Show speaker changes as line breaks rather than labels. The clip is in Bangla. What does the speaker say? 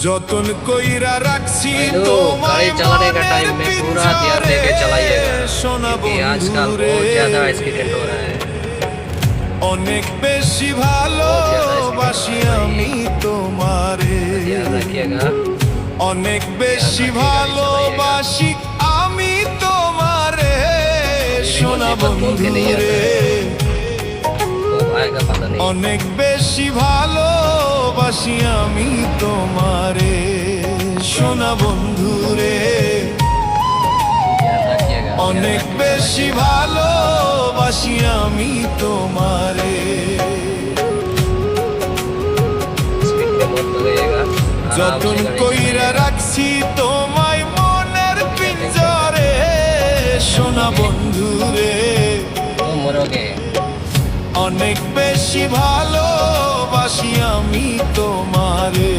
যতন কইরা রাখছি
भाई लोग
তোমায়
गाड़ी चलाने का
মনের
टाइम में पूरा ध्यान
পিঞ্জরে
देके चलाइएगा
সোনা
क्योंकि आजकल
বন্ধুরে
बहुत ज्यादा एक्सीडेंट हो रहा है।
অনেক বেশি ভালোবাসি আমি তোমারে
ध्यान रखिएगा।
অনেক বেশি ভালোবাসি আমি তোমারে সোনা বন্ধুরে
तो आएगा पता नहीं।
অনেক বেশি ভালোবাসি আমি তোমারে সোনা বন্ধুরে
ध्यान रखिएगा।
অনেক বেশি ভালোবাসি আমি তোমারে
स्पीड में मत लगाइएगा। आराम
যতন
से गाड़ी
কইরা
चलाइएगा।
রাখছি তোমায় মনের পিঞ্জরে সোনা বন্ধুরে
तो मरोगे।
অনেক বেশি ভালোবাসি আমি তোমারে